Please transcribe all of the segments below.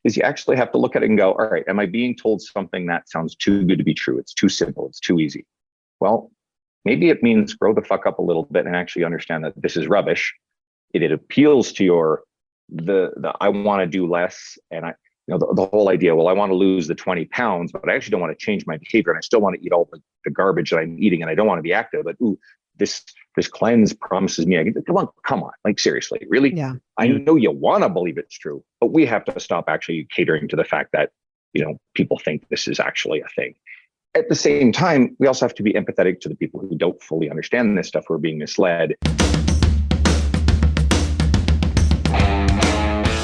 is you actually have to look at it and go, all right, am I being told something that sounds too good to be true? It's too simple. It's too easy. Well, maybe it means grow the fuck up a little bit and actually understand that this is rubbish. It appeals to your, the I want to do less. And the whole idea, well, I want to lose the 20 pounds, but I actually don't want to change my behavior. And I still want to eat all the garbage that I'm eating, and I don't want to be active. But this cleanse promises me, come on, like seriously, really? Yeah. I know you want to believe it's true, but we have to stop actually catering to the fact that, people think this is actually a thing. At the same time, we also have to be empathetic to the people who don't fully understand this stuff, who are being misled.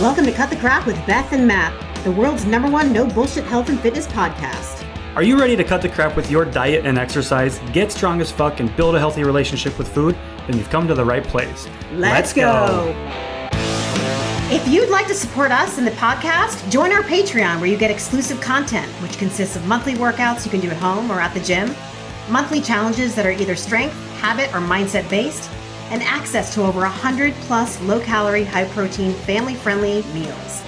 Welcome to Cut the Crap with Beth and Matt, the world's #1 no bullshit health and fitness podcast. Are you ready to cut the crap with your diet and exercise, get strong as fuck, and build a healthy relationship with food? Then you've come to the right place. Let's go. If you'd like to support us in the podcast, join our Patreon where you get exclusive content, which consists of monthly workouts you can do at home or at the gym, monthly challenges that are either strength, habit, or mindset based, and access to over 100 plus low-calorie, high-protein, family-friendly meals.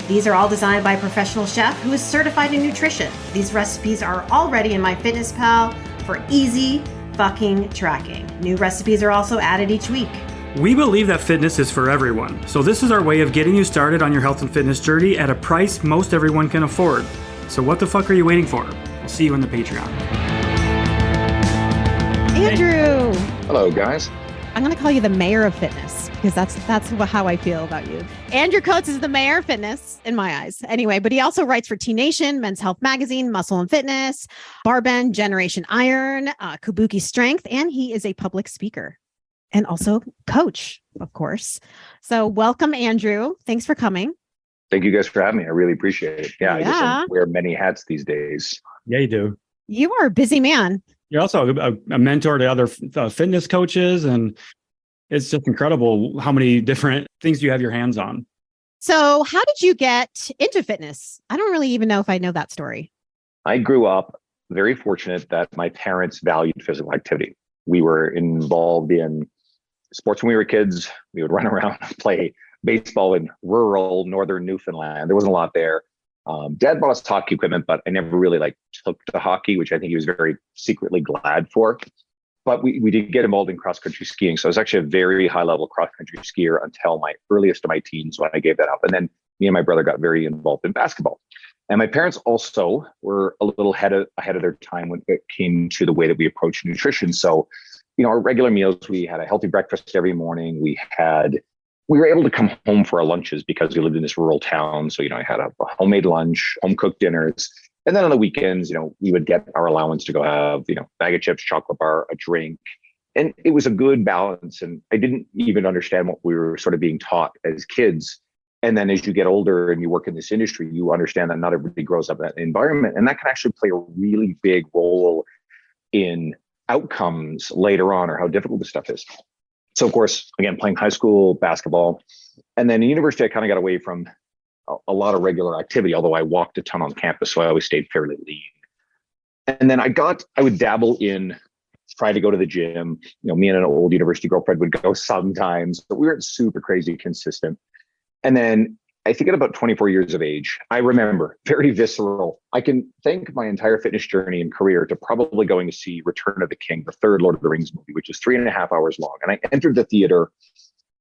These are all designed by a professional chef who is certified in nutrition. These recipes are already in MyFitnessPal for easy fucking tracking. New recipes are also added each week. We believe that fitness is for everyone, so this is our way of getting you started on your health and fitness journey at a price most everyone can afford. So what the fuck are you waiting for? We'll see you in the Patreon. Andrew! Hello, guys. I'm going to call you the mayor of fitness because that's how I feel about you. Andrew Coates is the mayor of fitness in my eyes. Anyway, but he also writes for T Nation, Men's Health Magazine, Muscle and Fitness, Barbend, Generation Iron, Kabuki Strength, and he is a public speaker and also coach, of course. So welcome, Andrew. Thanks for coming. Thank you guys for having me. I really appreciate it. Yeah. I just wear many hats these days. Yeah, you do. You are a busy man. You're also a mentor to other fitness coaches, and it's just incredible how many different things you have your hands on. So how did you get into fitness? I don't really even know if I know that story. I grew up very fortunate that my parents valued physical activity. We were involved in sports when we were kids. We would run around and play baseball in rural northern Newfoundland. There wasn't a lot there. Dad bought us hockey equipment, but I never really took to hockey, which I think he was very secretly glad for. But we did get involved in cross-country skiing. So I was actually a very high-level cross-country skier until my earliest of my teens when I gave that up. And then me and my brother got very involved in basketball. And my parents also were a little ahead of their time when it came to the way that we approach nutrition. So, our regular meals, we had a healthy breakfast every morning. We were able to come home for our lunches because we lived in this rural town. So, I had a homemade lunch, home cooked dinners. And then on the weekends, we would get our allowance to go have, bag of chips, chocolate bar, a drink. And it was a good balance. And I didn't even understand what we were sort of being taught as kids. And then as you get older and you work in this industry, you understand that not everybody grows up in that environment. And that can actually play a really big role in outcomes later on, or how difficult this stuff is. So of course, again, playing high school basketball, and then in university, I kind of got away from a lot of regular activity, although I walked a ton on campus, so I always stayed fairly lean. And then I would dabble in, try to go to the gym. Me and an old university girlfriend would go sometimes, but we weren't super crazy consistent. And then I think at about 24 years of age, I remember very visceral. I can thank my entire fitness journey and career to probably going to see Return of the King, the third Lord of the Rings movie, which is 3.5 hours long. And I entered the theater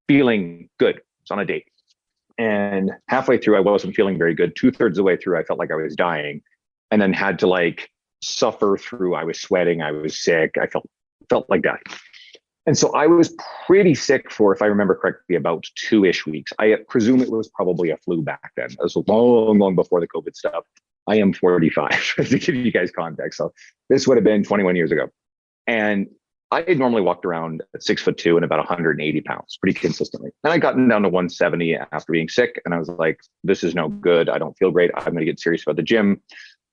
feeling good. It's on a date. And halfway through, I wasn't feeling very good. 2/3 of the way through, I felt like I was dying, and then had to suffer through. I was sweating. I was sick. I felt like dying. And so I was pretty sick for, if I remember correctly, about 2-ish weeks. I presume it was probably a flu back then. It was long, long before the COVID stuff. I am 45 to give you guys context. So this would have been 21 years ago. And I had normally walked around at 6'2" and about 180 pounds pretty consistently. And I gotten down to 170 after being sick. And I was like, this is no good. I don't feel great. I'm going to get serious about the gym.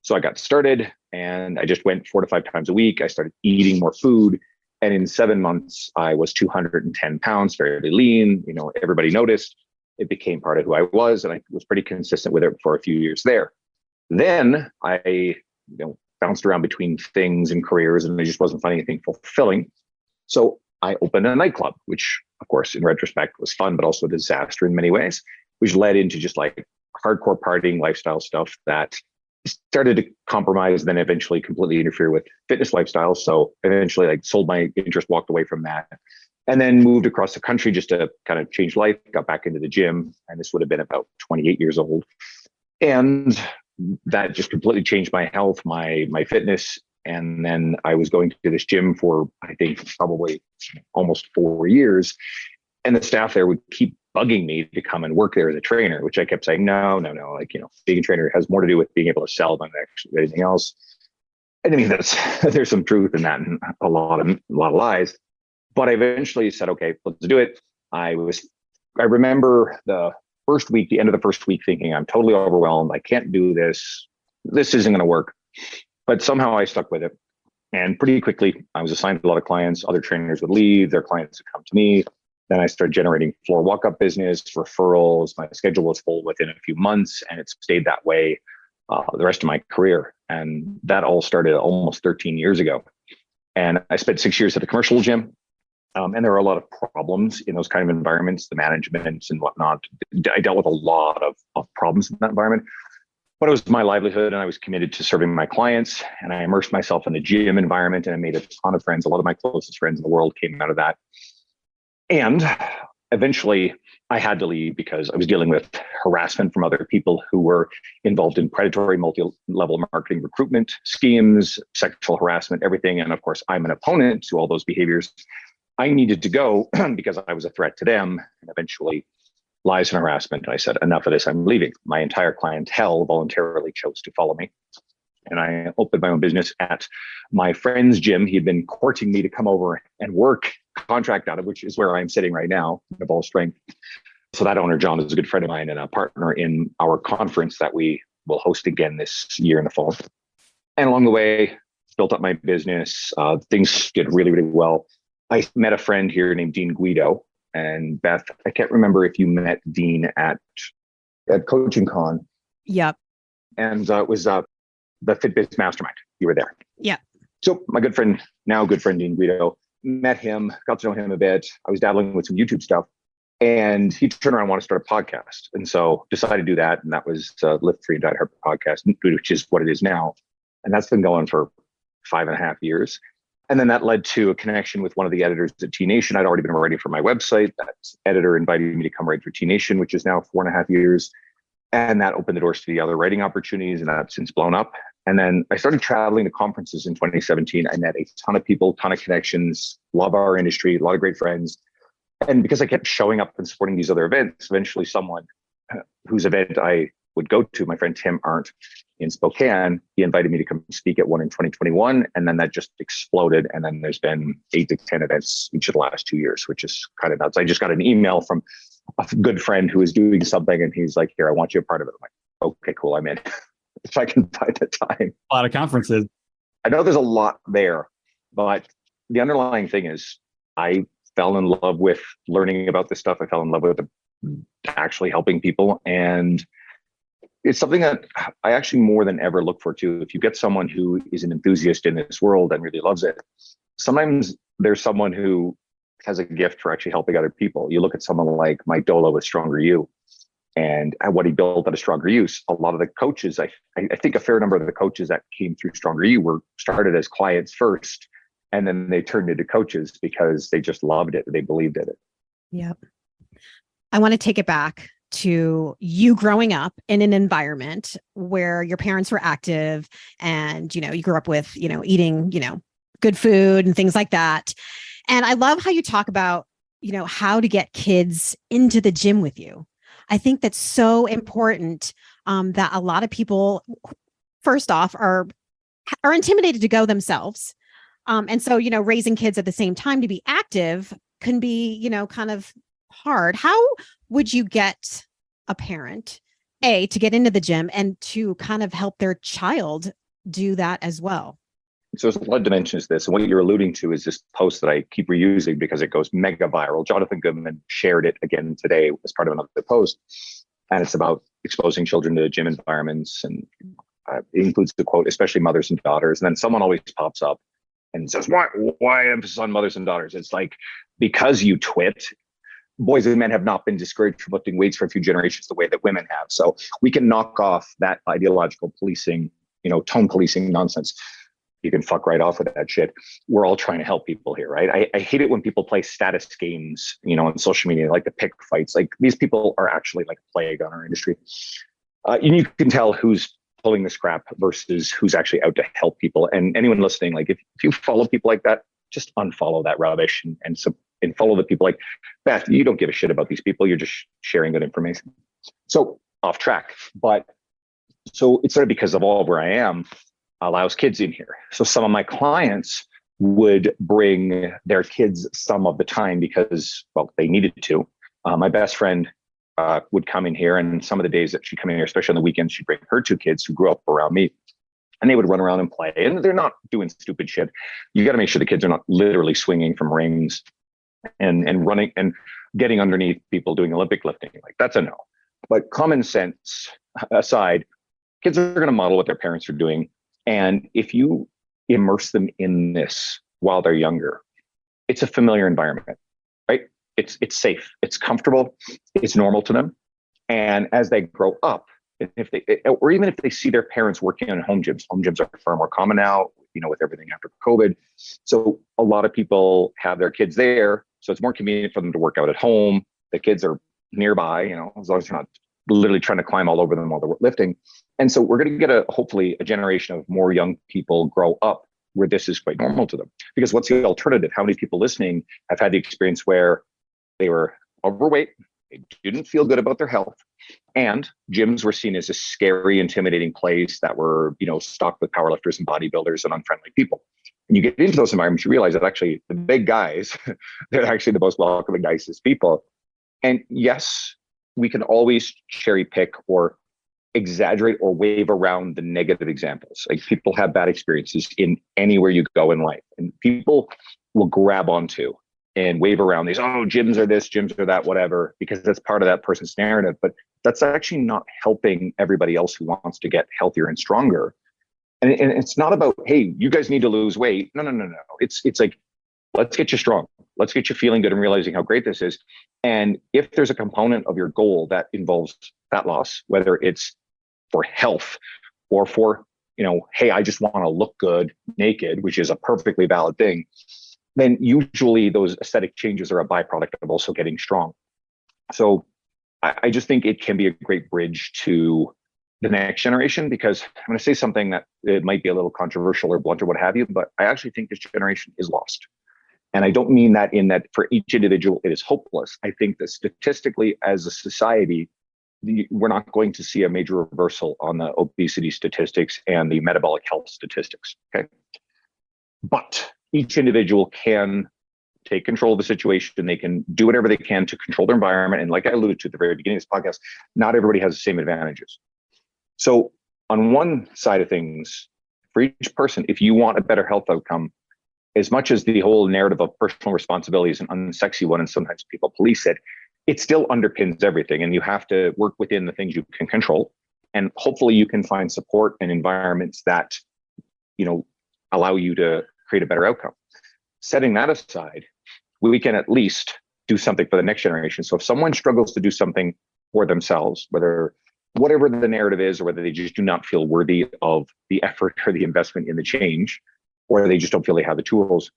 So I got started and I just went 4 to 5 times a week. I started eating more food. And in 7 months, I was 210 pounds, very lean. Everybody noticed. It became part of who I was. And I was pretty consistent with it for a few years there. Then I, bounced around between things and careers, and I just wasn't finding anything fulfilling. So I opened a nightclub, which of course, in retrospect was fun, but also a disaster in many ways, which led into just hardcore partying lifestyle stuff that started to compromise, then eventually completely interfere with fitness lifestyles. So eventually like sold my interest, walked away from that, and then moved across the country just to kind of change life, got back into the gym. And this would have been about 28 years old. And that just completely changed my health, my fitness. And then I was going to this gym for, I think, probably almost 4 years. And the staff there would keep bugging me to come and work there as a trainer, which I kept saying, no. Like, being a trainer has more to do with being able to sell than actually anything else. And I mean, there's some truth in that and a lot of lies. But I eventually said, okay, let's do it. I remember the end of the first week thinking, I'm totally overwhelmed. I can't do this. This isn't going to work. But somehow I stuck with it. And pretty quickly, I was assigned a lot of clients. Other trainers would leave. Their clients would come to me. Then I started generating floor walk-up business, referrals. My schedule was full within a few months, and it stayed that way the rest of my career. And that all started almost 13 years ago. And I spent 6 years at a commercial gym. And there were a lot of problems in those kind of environments, the management and whatnot. I dealt with a lot of problems in that environment. But it was my livelihood, and I was committed to serving my clients. And I immersed myself in the gym environment, and I made a ton of friends. A lot of my closest friends in the world came out of that. And eventually I had to leave because I was dealing with harassment from other people who were involved in predatory multi-level marketing recruitment schemes, sexual harassment, everything. And of course, I'm an opponent to all those behaviors. I needed to go because I was a threat to them. And eventually, lies and harassment. I said, enough of this, I'm leaving. My entire clientele voluntarily chose to follow me. And I opened my own business at my friend's gym. He had been courting me to come over and work contract out of, which is where I'm sitting right now, at Ball Strength. So that owner, John, is a good friend of mine and a partner in our conference that we will host again this year in the fall. And along the way, built up my business. Things did really, really well. I met a friend here named Dean Guido. And Beth, I can't remember if you met Dean at Coaching Con. Yep. And it was the FitBiz Mastermind. You were there. Yeah. So my good friend Dean Guido, met him, got to know him a bit. I was dabbling with some YouTube stuff, and he turned around and wanted to start a podcast. And so decided to do that. And that was Lift Free and Diet Hard podcast, which is what it is now. And that's been going for 5.5 years. And then that led to a connection with one of the editors at T Nation. I'd already been writing for my website. That editor invited me to come write for T Nation, which is now 4.5 years. And that opened the doors to the other writing opportunities, and that's since blown up. And then I started traveling to conferences in 2017. I met a ton of people, ton of connections, love our industry, a lot of great friends. And because I kept showing up and supporting these other events, eventually someone whose event I would go to, my friend Tim Arndt in Spokane, he invited me to come speak at one in 2021. And then that just exploded. And then there's been 8 to 10 events each of the last 2 years, which is kind of nuts. I just got an email from a good friend who is doing something, and he's like, here, I want you a part of it. I'm like, okay, cool, I'm in. If I can find the time. A lot of conferences. I know there's a lot there, but the underlying thing is I fell in love with learning about this stuff. I fell in love with actually helping people. And it's something that I actually more than ever look for too. If you get someone who is an enthusiast in this world and really loves it, sometimes there's someone who has a gift for actually helping other people. You look at someone like Mike Dola with Stronger You and what he built out of Stronger You. A lot of the coaches, I think a fair number of the coaches that came through Stronger You were started as clients first, and then they turned into coaches because they just loved it. They believed in it. Yep. I want to take it back to you growing up in an environment where your parents were active and, you grew up with, eating, good food and things like that. And I love how you talk about, how to get kids into the gym with you. I think that's so important that a lot of people, first off, are intimidated to go themselves. And so, raising kids at the same time to be active can be, kind of hard. How would you get a parent, to get into the gym and to kind of help their child do that as well? So there's a lot of dimensions to this. And what you're alluding to is this post that I keep reusing because it goes mega viral. Jonathan Goodman shared it again today as part of another post. And it's about exposing children to gym environments. And it includes the quote, especially mothers and daughters. And then someone always pops up and says, why emphasis on mothers and daughters? It's like, because you twit, boys and men have not been discouraged from lifting weights for a few generations the way that women have. So we can knock off that ideological policing, tone policing nonsense. You can fuck right off with that shit. We're all trying to help people here, right? I hate it when people play status games, on social media, like the pick fights. Like, these people are actually like a plague on our industry. And you can tell who's pulling this crap versus who's actually out to help people. And anyone listening, like, if you follow people like that, just unfollow that rubbish and follow the people like Beth. You don't give a shit about these people. You're just sharing good information. So off track, but so it's sort of because of all where I am allows kids in here. So some of my clients would bring their kids some of the time because, well, they needed to. My best friend would come in here, and some of the days that she'd come in here, especially on the weekends, she'd bring her two kids who grew up around me, and they would run around and play. And they're not doing stupid shit. You got to make sure the kids are not literally swinging from rings and running and getting underneath people doing Olympic lifting. Like, that's a no. But common sense aside, kids are going to model what their parents are doing. And if you immerse them in this while they're younger, it's a familiar environment, right? It's safe, it's comfortable, it's normal to them. And as they grow up, or even if they see their parents working in home gyms are far more common now, with everything after COVID. So a lot of people have their kids there. So it's more convenient for them to work out at home. The kids are nearby, as long as you're not literally trying to climb all over them while they're lifting. And so we're going to get hopefully a generation of more young people grow up where this is quite normal to them. Because what's the alternative? How many people listening have had the experience where they were overweight, they didn't feel good about their health, and gyms were seen as a scary, intimidating place that were, stocked with powerlifters and bodybuilders and unfriendly people. And you get into those environments, you realize that actually the big guys, they're actually the most welcoming, nicest people. And yes, we can always cherry pick or exaggerate or wave around the negative examples. Like, people have bad experiences in anywhere you go in life, and people will grab onto and wave around these, gyms are this, gyms are that, whatever, because that's part of that person's narrative. But that's actually not helping everybody else who wants to get healthier and stronger. And it's not about, hey, you guys need to lose weight. No. It's like, let's get you strong. Let's get you feeling good and realizing how great this is. And if there's a component of your goal that involves fat loss, whether it's for health or for, hey, I just want to look good naked, which is a perfectly valid thing, then usually those aesthetic changes are a byproduct of also getting strong. So I just think it can be a great bridge to the next generation, because I'm going to say something that it might be a little controversial or blunt or what have you, but I actually think this generation is lost. And I don't mean that in that for each individual it is hopeless. I think that statistically as a society, we're not going to see a major reversal on the obesity statistics and the metabolic health statistics. Okay. But each individual can take control of the situation. They can do whatever they can to control their environment. And like I alluded to at the very beginning of this podcast, not everybody has the same advantages. So on one side of things, for each person, if you want a better health outcome, as much as the whole narrative of personal responsibility is an unsexy one, and sometimes people police it, it still underpins everything. And you have to work within the things you can control. And hopefully you can find support and environments that, allow you to create a better outcome. Setting that aside, we can at least do something for the next generation. So if someone struggles to do something for themselves, whatever the narrative is, or whether they just do not feel worthy of the effort or the investment in the change, or they just don't feel they have the tools,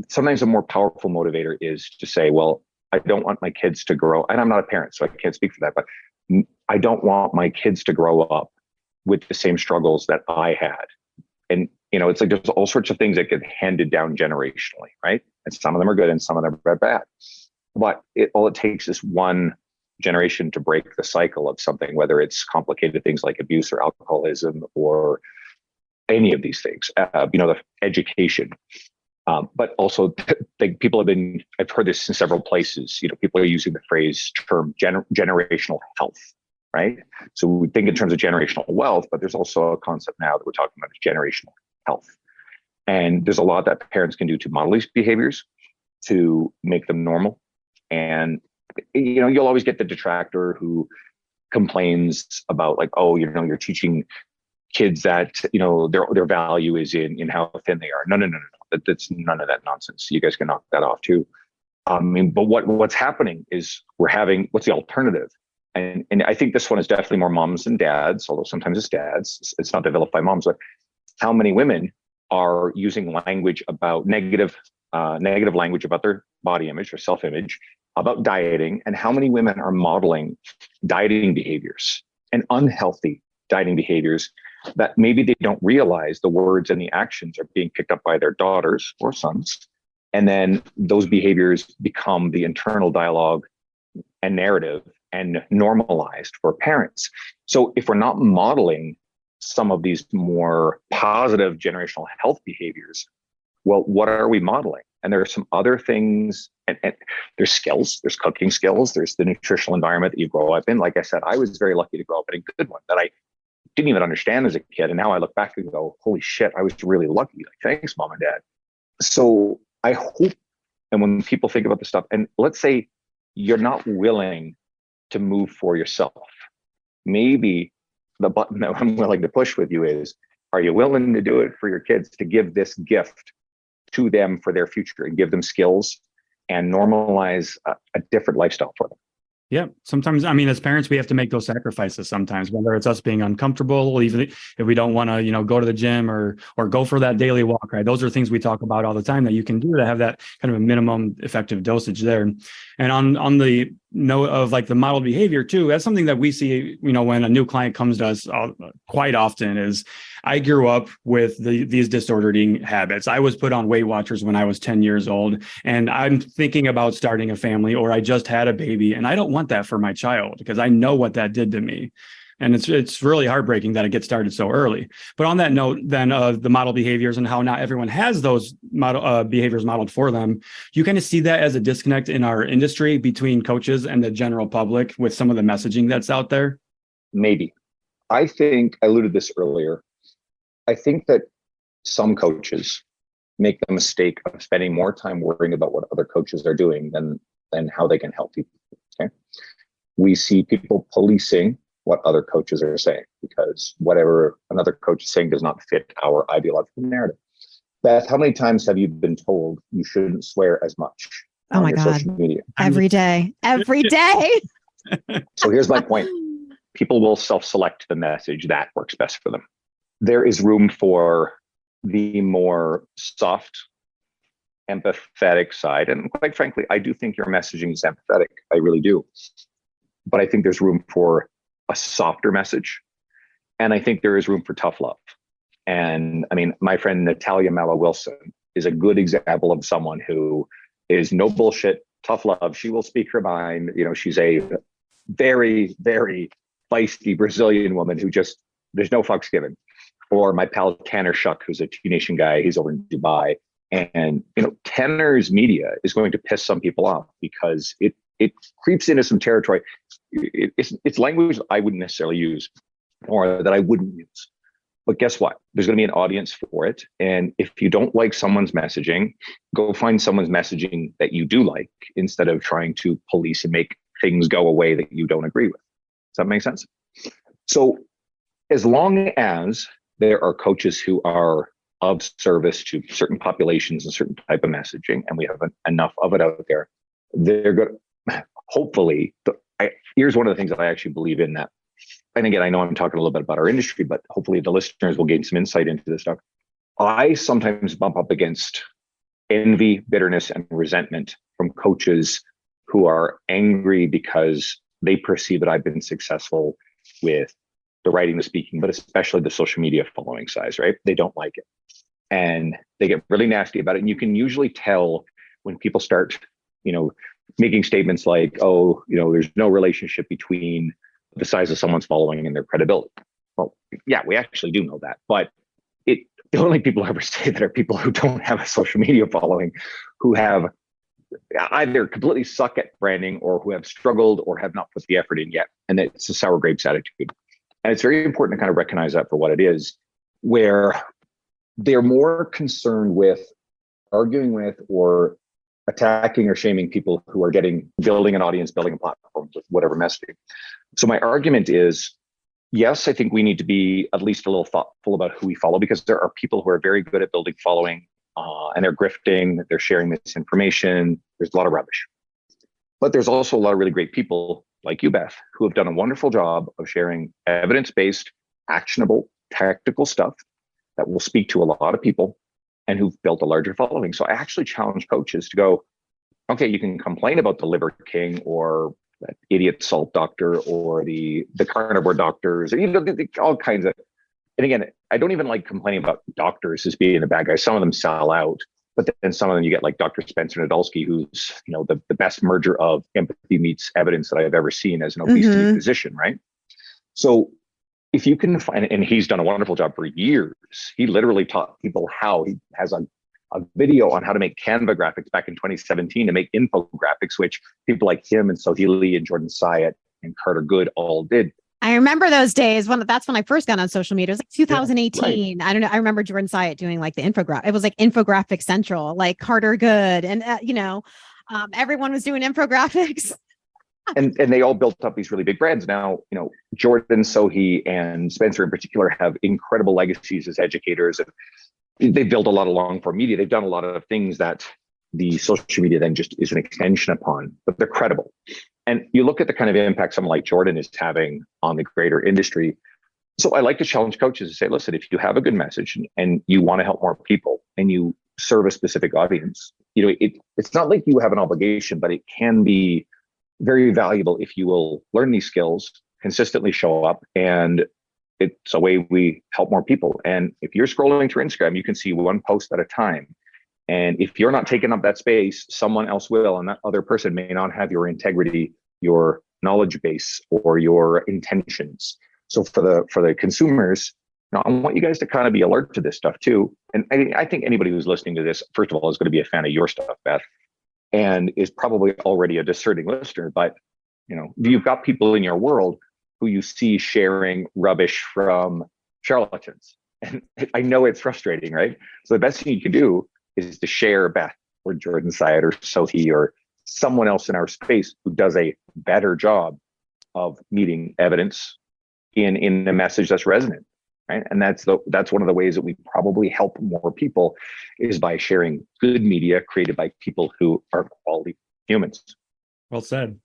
sometimes a more powerful motivator is to say, well, I don't want my kids to grow, and I'm not a parent, so I can't speak for that, but I don't want my kids to grow up with the same struggles that I had. And, it's like there's all sorts of things that get handed down generationally, right? And some of them are good and some of them are bad. But all it takes is one generation to break the cycle of something, whether it's complicated things like abuse or alcoholism or any of these things, the education. But also I've heard this in several places, people are using the term generational health, right? So we think in terms of generational wealth, but there's also a concept now that we're talking about is generational health. And there's a lot that parents can do to model these behaviors, to make them normal. And, you'll always get the detractor who complains about like, you're teaching kids that, their value is in how thin they are. No. That's none of that nonsense. You guys can knock that off too. I mean, but what's happening is what's the alternative? And I think this one is definitely more moms than dads, although sometimes it's dads. It's not developed by moms, but how many women are using language about negative language about their body image or self-image, about dieting, and how many women are modeling dieting behaviors and unhealthy dieting behaviors that maybe they don't realize the words and the actions are being picked up by their daughters or sons. And then those behaviors become the internal dialogue and narrative and normalized for parents. So if we're not modeling some of these more positive generational health behaviors, well, what are we modeling? And there are some other things, and there's skills, there's cooking skills, there's the nutritional environment that you grow up in. Like I said, I was very lucky to grow up in a good one that I didn't even understand as a kid. And now I look back and go, holy shit, I was really lucky. Like, thanks, mom and dad. So I hope, and when people think about this stuff, and let's say you're not willing to move for yourself, maybe the button that I'm willing to push with you is, are you willing to do it for your kids, to give this gift to them for their future and give them skills and normalize a different lifestyle for them? Yeah. Sometimes, I mean, as parents, we have to make those sacrifices sometimes, whether it's us being uncomfortable, even if we don't want to, go to the gym or go for that daily walk, right? Those are things we talk about all the time that you can do to have that kind of a minimum effective dosage there. And on the note of like the modeled behavior too, that's something that we see, when a new client comes to us quite often is, I grew up with these disordered eating habits. I was put on Weight Watchers when I was 10 years old, and I'm thinking about starting a family, or I just had a baby, and I don't want that for my child because I know what that did to me. And it's really heartbreaking that it gets started so early. But on that note, then the model behaviors and how not everyone has those model behaviors modeled for them, you kind of see that as a disconnect in our industry between coaches and the general public with some of the messaging that's out there. Maybe. I think I alluded this earlier. I think that some coaches make the mistake of spending more time worrying about what other coaches are doing than how they can help people. Okay. We see people policing what other coaches are saying because whatever another coach is saying does not fit our ideological narrative. Beth, how many times have you been told you shouldn't swear as much on your social media? Every day. So here's my point. People will self-select the message that works best for them. There is room for the more soft, empathetic side. And quite frankly, I do think your messaging is empathetic. I really do. But I think there's room for a softer message. And I think there is room for tough love. And I mean, my friend Natalia Mala Wilson is a good example of someone who is no bullshit, tough love. She will speak her mind. She's a very, very feisty Brazilian woman who just, there's no fucks given. Or my pal Tanner Shuck, who's a Tunisian guy, he's over in Dubai. And Tanner's media is going to piss some people off because it creeps into some territory. It's language I wouldn't necessarily use or that I wouldn't use. But guess what? There's going to be an audience for it. And if you don't like someone's messaging, go find someone's messaging that you do like instead of trying to police and make things go away that you don't agree with. Does that make sense? So as long as there are coaches who are of service to certain populations and certain type of messaging, and we have enough of it out there, they're good. Hopefully, here's one of the things that I actually believe in that. And again, I know I'm talking a little bit about our industry, but hopefully the listeners will gain some insight into this stuff. I sometimes bump up against envy, bitterness, and resentment from coaches who are angry because they perceive that I've been successful with the writing, the speaking, but especially the social media following size, right? They don't like it. And they get really nasty about it. And you can usually tell when people start, making statements like, oh, there's no relationship between the size of someone's following and their credibility. Well, yeah, we actually do know that. But the only people who ever say that are people who don't have a social media following, who have either completely suck at branding or who have struggled or have not put the effort in yet. And it's a sour grapes attitude. And it's very important to kind of recognize that for what it is, where they're more concerned with arguing with or attacking or shaming people who are building an audience, building a platform with whatever messaging. So my argument is, yes, I think we need to be at least a little thoughtful about who we follow, because there are people who are very good at building following and they're grifting, they're sharing misinformation. There's a lot of rubbish. But there's also a lot of really great people like you, Beth, who have done a wonderful job of sharing evidence-based, actionable, technical stuff that will speak to a lot of people and who've built a larger following. So I actually challenge coaches to go, okay, you can complain about the Liver King or that idiot salt doctor or the carnivore doctors, or all kinds of. And again, I don't even like complaining about doctors as being the bad guys. Some of them sell out, but then some of them you get like Dr. Spencer Nadolsky, who's the best merger of empathy meets evidence that I've ever seen as an obesity physician, right? So if you can find, and he's done a wonderful job for years. He literally taught people how. He has a video on how to make Canva graphics back in 2017 to make infographics, which people like him and Sohili and Jordan Syatt and Carter Good all did. I remember those days that's when I first got on social media. It was like 2018. Yeah, right. I don't know. I remember Jordan Syatt doing like the infographic. It was like Infographic Central, like Carter Good. And, everyone was doing infographics. and they all built up these really big brands. Now, Jordan, Sohi, and Spencer in particular have incredible legacies as educators. And they've built a lot of long form media. They've done a lot of things that the social media then just is an extension upon, but they're credible. And you look at the kind of impact someone like Jordan is having on the greater industry. So I like to challenge coaches to say, listen, if you have a good message and you want to help more people and you serve a specific audience, it's not like you have an obligation, but it can be very valuable if you will learn these skills, consistently show up, and it's a way we help more people. And if you're scrolling through Instagram, you can see one post at a time. And if you're not taking up that space, someone else will, and that other person may not have your integrity, your knowledge base, or your intentions. So for the consumers, I want you guys to kind of be alert to this stuff too. And I think anybody who's listening to this, first of all, is going to be a fan of your stuff, Beth, and is probably already a discerning listener. But you've got people in your world who you see sharing rubbish from charlatans, and I know it's frustrating, right? So the best thing you can do is to share Beth or Jordan Syatt or Sohi or someone else in our space who does a better job of meeting evidence in a message that's resonant, right? And that's one of the ways that we probably help more people is by sharing good media created by people who are quality humans. Well said.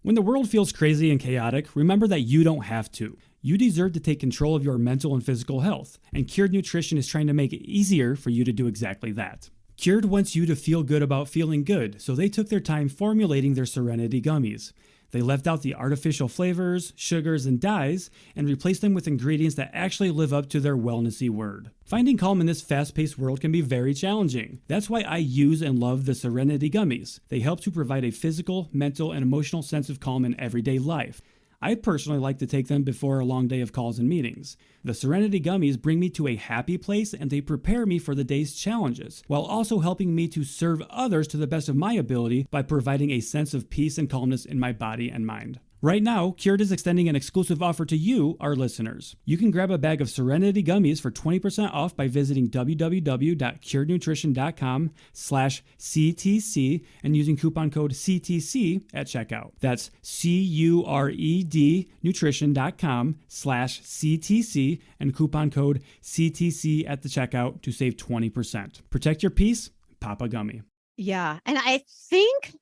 When the world feels crazy and chaotic, remember that you don't have to. You deserve to take control of your mental and physical health, and Cured Nutrition is trying to make it easier for you to do exactly that. Cured wants you to feel good about feeling good, so they took their time formulating their Serenity gummies. They left out the artificial flavors, sugars, and dyes, and replaced them with ingredients that actually live up to their wellnessy word. Finding calm in this fast-paced world can be very challenging. That's why I use and love the Serenity gummies. They help to provide a physical, mental, and emotional sense of calm in everyday life. I personally like to take them before a long day of calls and meetings. The Serenity gummies bring me to a happy place and they prepare me for the day's challenges, while also helping me to serve others to the best of my ability by providing a sense of peace and calmness in my body and mind. Right now, Cured is extending an exclusive offer to you, our listeners. You can grab a bag of Serenity gummies for 20% off by visiting www.curednutrition.com/CTC and using coupon code CTC at checkout. That's CURED nutrition.com/CTC and coupon code CTC at the checkout to save 20%. Protect your peace, pop a gummy. Yeah. And I think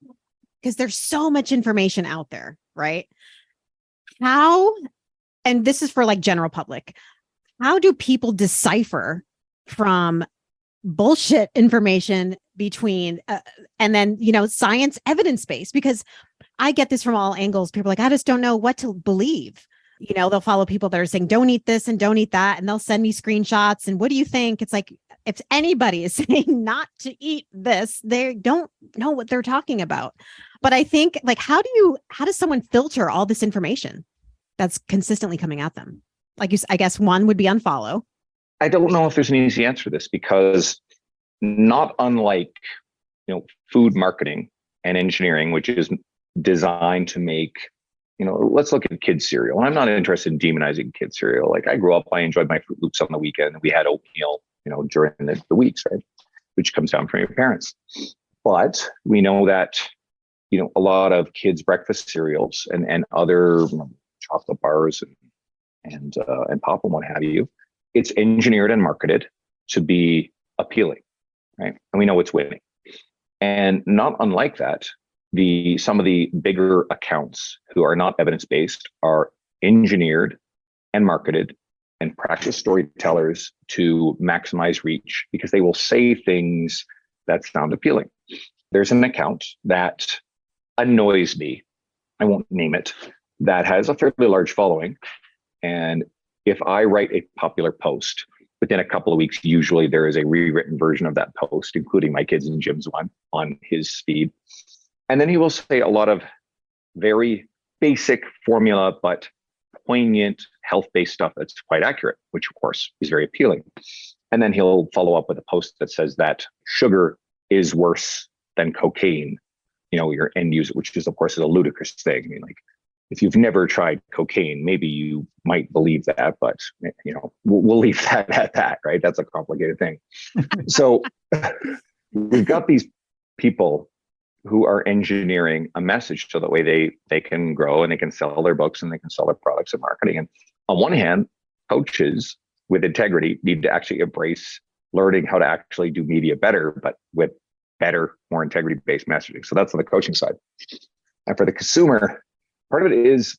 because there's so much information out there, right? And this is for like general public, how do people decipher from bullshit information between, and then, science evidence-based? Because I get this from all angles. People are like, I just don't know what to believe. They'll follow people that are saying, don't eat this and don't eat that. And they'll send me screenshots. And what do you think? It's like, if anybody is saying not to eat this, they don't know what they're talking about. But I think, like, how does someone filter all this information that's consistently coming at them? Like, I guess one would be unfollow. I don't know if there's an easy answer to this, because not unlike, food marketing and engineering, which is designed to make, let's look at kids cereal. And I'm not interested in demonizing kids cereal. Like, I grew up, I enjoyed my Fruit Loops on the weekend. We had oatmeal, during the weeks, right? Which comes down from your parents. But we know that, a lot of kids' breakfast cereals and other chocolate bars and pop and what have you, it's engineered and marketed to be appealing, right? And we know it's winning. And not unlike that, some of the bigger accounts who are not evidence-based are engineered and marketed and practice storytellers to maximize reach because they will say things that sound appealing. There's an account that annoys me, I won't name it, that has a fairly large following. And if I write a popular post, within a couple of weeks, usually there is a rewritten version of that post, including my kids in Jim's one on his feed. And then he will say a lot of very basic formula, but poignant health-based stuff that's quite accurate, which of course is very appealing. And then he'll follow up with a post that says that sugar is worse than cocaine, your end user, which is of course is a ludicrous thing. I mean, like, if you've never tried cocaine, maybe you might believe that, but we'll leave that at that, right? That's a complicated thing. So we've got these people who are engineering a message so that way they can grow and they can sell their books and they can sell their products and marketing. And on one hand, coaches with integrity need to actually embrace learning how to actually do media better, but with better, more integrity-based messaging. So that's on the coaching side. And for the consumer, part of it is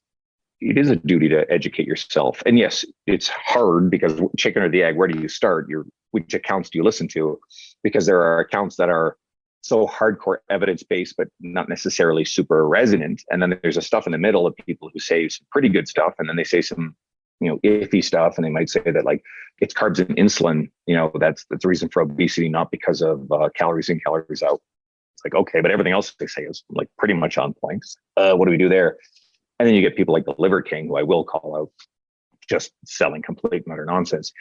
a duty to educate yourself. And yes, it's hard because chicken or the egg, where do you start? Which accounts do you listen to? Because there are accounts that are so hardcore evidence-based, but not necessarily super resonant. And then there's a stuff in the middle of people who say some pretty good stuff. And then they say some, iffy stuff. And they might say that like it's carbs and insulin, that's the reason for obesity, not because of calories in, calories out. It's like, okay, but everything else they say is like pretty much on point. What do we do there? And then you get people like the Liver King, who I will call out, just selling complete and utter nonsense.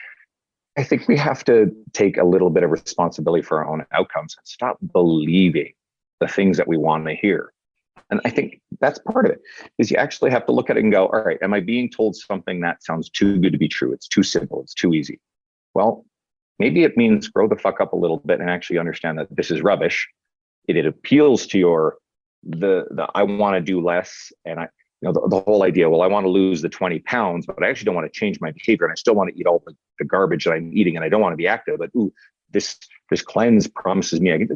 I think we have to take a little bit of responsibility for our own outcomes and stop believing the things that we want to hear. And I think that's part of it, is you actually have to look at it and go, all right, am I being told something that sounds too good to be true? It's too simple. It's too easy. Well, maybe it means grow the fuck up a little bit and actually understand that this is rubbish. It appeals to the I want to do less. And the whole idea, well, I want to lose the 20 pounds, but I actually don't want to change my behavior. And I still want to eat all the garbage that I'm eating, and I don't want to be active. But this cleanse promises me,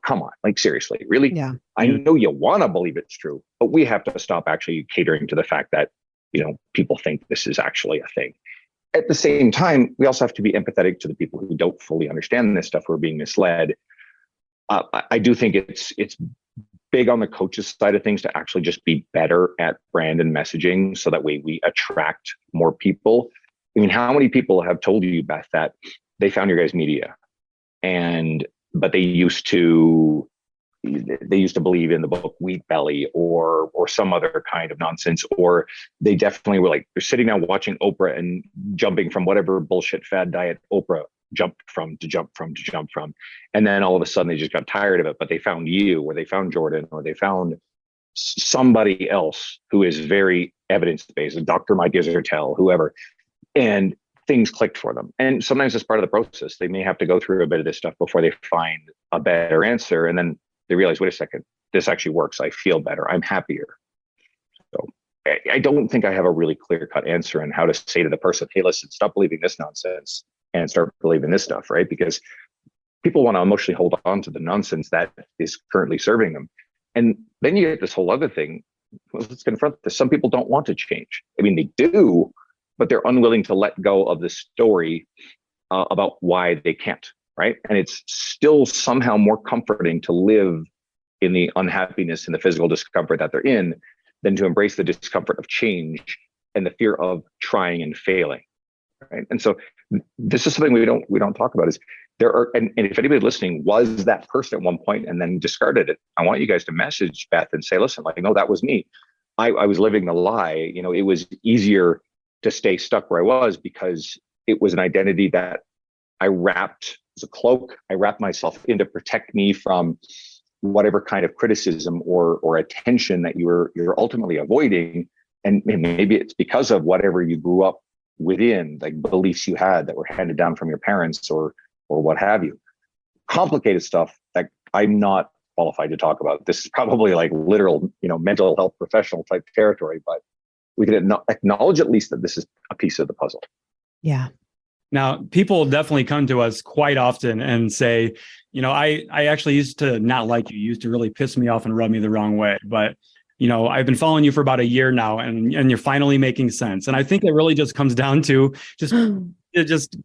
come on, like seriously, really? Yeah. I know you want to believe it's true, but we have to stop actually catering to the fact that, people think this is actually a thing. At the same time, we also have to be empathetic to the people who don't fully understand this stuff, who are being misled. I do think it's big on the coaches side of things to actually just be better at brand and messaging so that way we attract more people. I mean, how many people have told you, Beth, that they found your guys' media but they used to believe in the book Wheat Belly or some other kind of nonsense, or they definitely were like, they're sitting down watching Oprah and jumping from whatever bullshit fad diet Oprah jumped from. And then all of a sudden they just got tired of it, but they found you, or they found Jordan, or they found somebody else who is very evidence-based, Dr. Mike Isertel, whoever, and things clicked for them. And sometimes it's part of the process. They may have to go through a bit of this stuff before they find a better answer. And then they realize, wait a second, this actually works. I feel better. I'm happier. So I don't think I have a really clear-cut answer on how to say to the person, hey, listen, stop believing this nonsense and start believing this stuff, right? Because people want to emotionally hold on to the nonsense that is currently serving them. And then you get this whole other thing. Well, let's confront this. Some people don't want to change. I mean, they do, but they're unwilling to let go of the story about why they can't, right? And it's still somehow more comforting to live in the unhappiness and the physical discomfort that they're in than to embrace the discomfort of change and the fear of trying and failing, right? And so this is something we don't talk about. Is there are, and if anybody listening was that person at one point and then discarded it, I want you guys to message Beth and say, listen, like, no, that was me. I was living the lie. It was easier to stay stuck where I was because it was an identity that I wrapped as a cloak. I wrapped myself in to protect me from whatever kind of criticism or attention that you're ultimately avoiding. And maybe it's because of whatever you grew up within, like beliefs you had that were handed down from your parents or what have you. Complicated stuff that I'm not qualified to talk about. This is probably like literal, mental health professional type territory, but we can acknowledge at least that this is a piece of the puzzle. Yeah. Now, people definitely come to us quite often and say, I actually used to not like you. You used to really piss me off and rub me the wrong way. But, I've been following you for about a year now, and you're finally making sense. And I think it really just comes down to just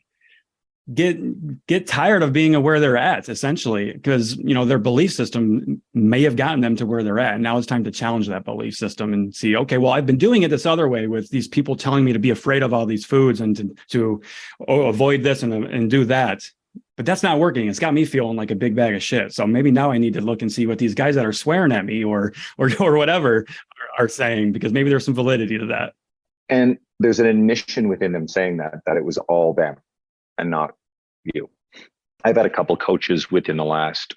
get tired of being where they're at, essentially, because their belief system may have gotten them to where they're at. And now it's time to challenge that belief system and see, okay, well, I've been doing it this other way with these people telling me to be afraid of all these foods and to avoid this and do that. But that's not working. It's got me feeling like a big bag of shit. So maybe now I need to look and see what these guys that are swearing at me or whatever are saying, because maybe there's some validity to that. And there's an admission within them saying that it was all them and not you. I've had a couple coaches within the last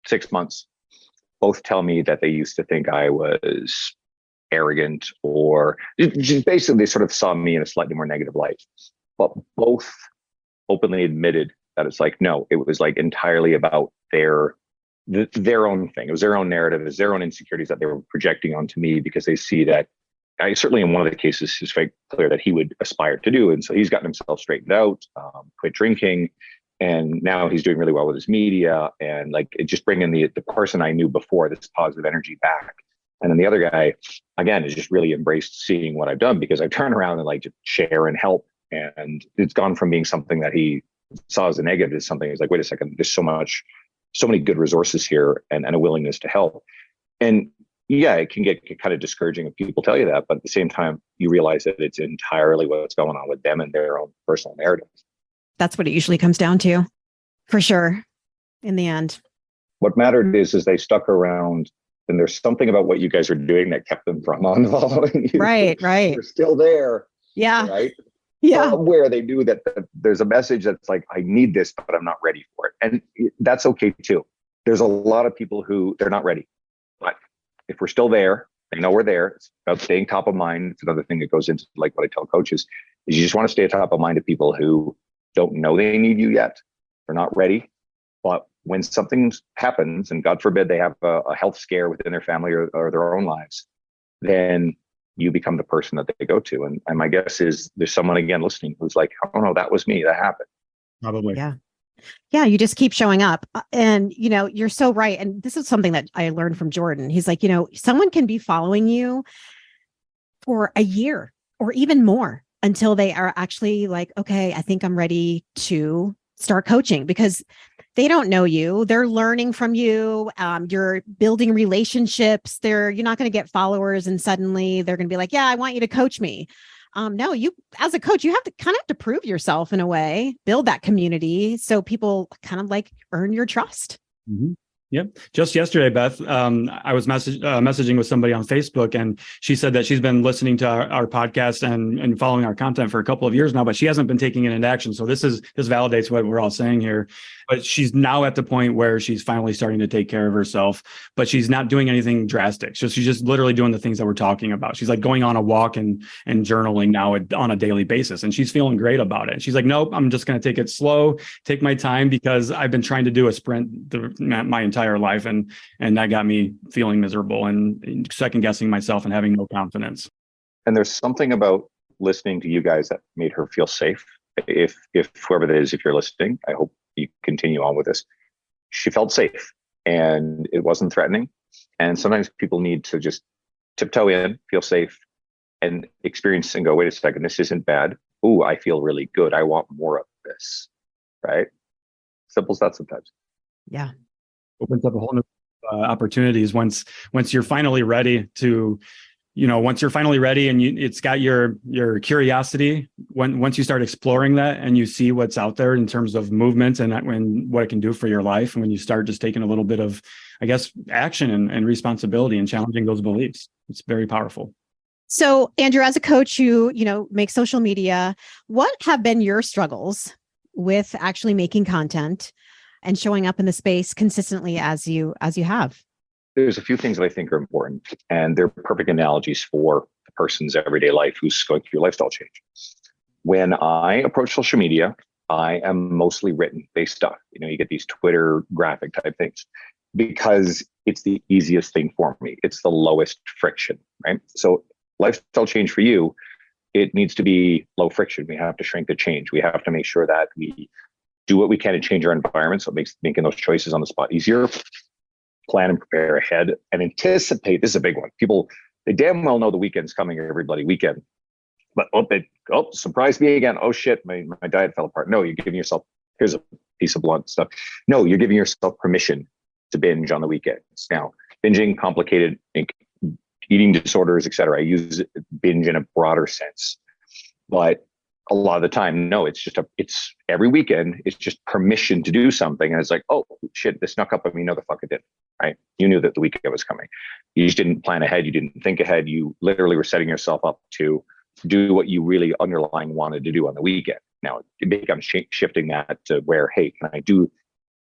6 months both tell me that they used to think I was arrogant, or just basically they sort of saw me in a slightly more negative light. But both openly admitted that it's like, no, it was like entirely about their own thing. It was their own narrative. It was their own insecurities that they were projecting onto me, because they see that I certainly, in one of the cases, is very clear that he would aspire to do. And so he's gotten himself straightened out, quit drinking, and now he's doing really well with his media, and like it just bringing the person I knew before, this positive energy, back. And then the other guy, again, has just really embraced seeing what I've done, because I've turned around and like just share and help. And it's gone from being something that he saw as a negative to something he's like, wait a second, there's so many good resources here, and a willingness to help. And yeah, it can get kind of discouraging if people tell you that, but at the same time, you realize that it's entirely what's going on with them and their own personal narrative. That's what it usually comes down to, for sure, in the end. What mattered is they stuck around, and there's something about what you guys are doing that kept them from unfollowing you. Right. They're still there. Yeah. Right? Yeah. Somewhere they knew that there's a message that's like, I need this, but I'm not ready for it. And that's okay too. There's a lot of people who they're not ready. But if we're still there, they know we're there. It's about staying top of mind. It's another thing that goes into like what I tell coaches is you just want to stay top of mind of people who don't know they need you yet. They're not ready. But when something happens, and God forbid they have a health scare within their family or their own lives, then you become the person that they go to. And my guess is there's someone again listening who's like, oh no, that was me. That happened. Probably. Yeah. Yeah, you just keep showing up. And, you're so right. And this is something that I learned from Jordan. He's like, someone can be following you for a year or even more until they are actually like, okay, I think I'm ready to start coaching, because they don't know you. They're learning from you. You're building relationships. You're not going to get followers and suddenly they're going to be like, yeah, I want you to coach me. No, you as a coach, you have to prove yourself in a way, build that community so people kind of like earn your trust. Mm-hmm. Yep. Just yesterday, Beth, I was messaging with somebody on Facebook, and she said that she's been listening to our podcast and following our content for a couple of years now, but she hasn't been taking it into action. So this validates what we're all saying here. But she's now at the point where she's finally starting to take care of herself, but she's not doing anything drastic. So she's just literally doing the things that we're talking about. She's like going on a walk and journaling now on a daily basis, and she's feeling great about it. And she's like, nope, I'm just going to take it slow, take my time, because I've been trying to do a sprint my entire life, and that got me feeling miserable and second guessing myself and having no confidence. And there's something about listening to you guys that made her feel safe. If whoever that is, if you're listening, I hope you continue on with this. She felt safe and it wasn't threatening. And sometimes people need to just tiptoe in, feel safe, and experience and go, wait a second, this isn't bad. Ooh, I feel really good. I want more of this. Right? Simple as that sometimes. Yeah. Opens up a whole new opportunities once you're finally ready to, once you're finally ready and it's got your curiosity. Once you start exploring that and you see what's out there in terms of movement and what it can do for your life, and when you start just taking a little bit of, I guess, action and responsibility and challenging those beliefs, it's very powerful. So, Andrew, as a coach who, makes social media, what have been your struggles with actually making content and showing up in the space consistently as you have? There's a few things that I think are important, and they're perfect analogies for the person's everyday life who's going through a lifestyle change. When I approach social media, I am mostly written-based stuff. You get these Twitter graphic type things because it's the easiest thing for me. It's the lowest friction, right? So lifestyle change for you it needs to be low friction. We have to shrink the change. We have to make sure that we do what we can to change our environment. So it makes making those choices on the spot easier. Plan and prepare ahead and anticipate. This is a big one. People, they damn well know the weekend's coming every bloody weekend. But surprise me again. Oh shit, my diet fell apart. No, you're giving yourself, here's a piece of blunt stuff. No, you're giving yourself permission to binge on the weekends. Now, binging, complicated, eating disorders, etc. I use binge in a broader sense. But a lot of the time, no, it's every weekend, it's just permission to do something. And it's like, oh shit, this snuck up on me. No, the fuck it didn't, right? You knew that the weekend was coming. You just didn't plan ahead. You didn't think ahead. You literally were setting yourself up to do what you really underlying wanted to do on the weekend. Now it becomes shifting that to where, hey, can I do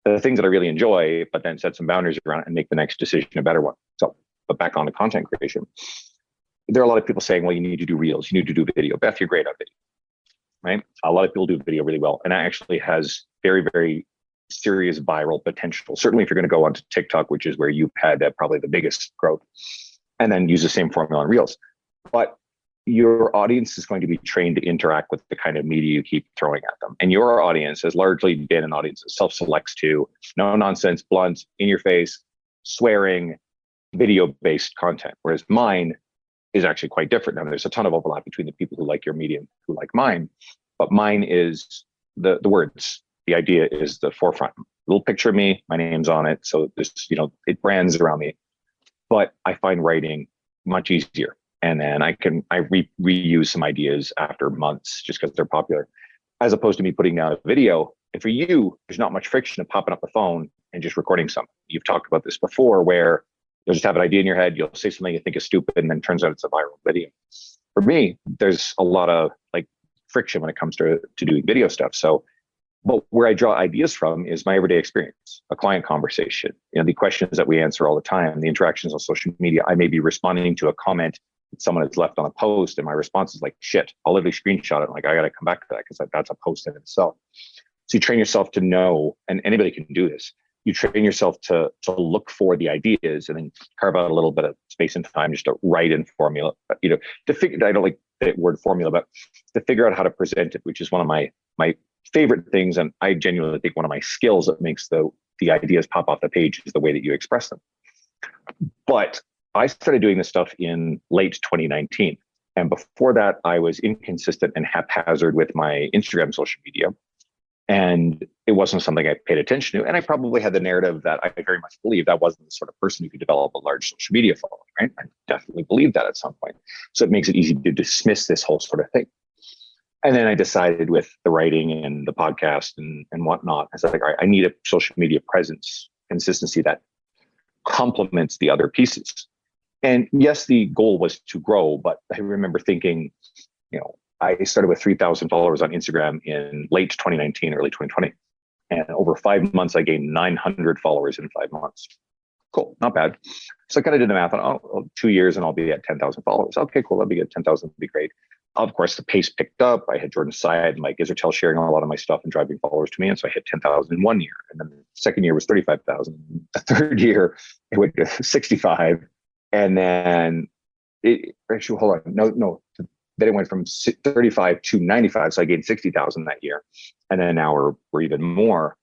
the things that I really enjoy, but then set some boundaries around it and make the next decision a better one. So, but back on to content creation. There are a lot of people saying, well, you need to do reels, you need to do video. Beth, you're great at video, right? A lot of people do video really well. And that actually has very, very serious viral potential. Certainly if you're going to go onto TikTok, which is where you've had probably the biggest growth, and then use the same formula on reels. But your audience is going to be trained to interact with the kind of media you keep throwing at them. And your audience has largely been an audience that self-selects to no nonsense, blunt, in your face, swearing, video-based content. Whereas mine is actually quite different. Now there's a ton of overlap between the people who like your medium, who like mine, but mine is the words. The idea is the forefront. A little picture of me, my name's on it. So this, it brands around me, but I find writing much easier. And then I reuse some ideas after months just because they're popular, as opposed to me putting down a video. And for you, there's not much friction of popping up the phone and just recording something. You've talked about this before, where you'll just have an idea in your head, you'll say something you think is stupid, and then turns out it's a viral video. For me, there's a lot of friction when it comes to doing video stuff. So, but where I draw ideas from is my everyday experience, a client conversation, the questions that we answer all the time, the interactions on social media. I may be responding to a comment someone has left on a post, and my response is like, shit, I'll literally screenshot it. I got to come back to that because that's a post in itself. So you train yourself to know, and anybody can do this. You train yourself to look for the ideas and then carve out a little bit of space and time just to write in formula, to figure, I don't like the word formula, but to figure out how to present it, which is one of my favorite things. And I genuinely think one of my skills that makes the ideas pop off the page is the way that you express them. But I started doing this stuff in late 2019. And before that, I was inconsistent and haphazard with my Instagram social media. And it wasn't something I paid attention to. And I probably had the narrative that I very much believed I wasn't the sort of person who could develop a large social media following, right? I definitely believed that at some point. So it makes it easy to dismiss this whole sort of thing. And then I decided with the writing and the podcast and whatnot, I said, all right, I need a social media presence, consistency that complements the other pieces. And yes, the goal was to grow, but I remember thinking, I started with 3,000 followers on Instagram in late 2019, early 2020. And over 5 months, I gained 900 followers in 5 months. Cool, not bad. So I kind of did the math on 2 years and I'll be at 10,000 followers. Okay, cool, that'd be good. 10,000 would be great. Of course, the pace picked up. I had Jordan Syed and Mike Isertel sharing a lot of my stuff and driving followers to me. And so I hit 10,000 in 1 year. And then the second year was 35,000. The third year, it went to 65. And then actually, hold on. No. Then it went from 35 to 95. So I gained 60,000 that year. And then now we're even more.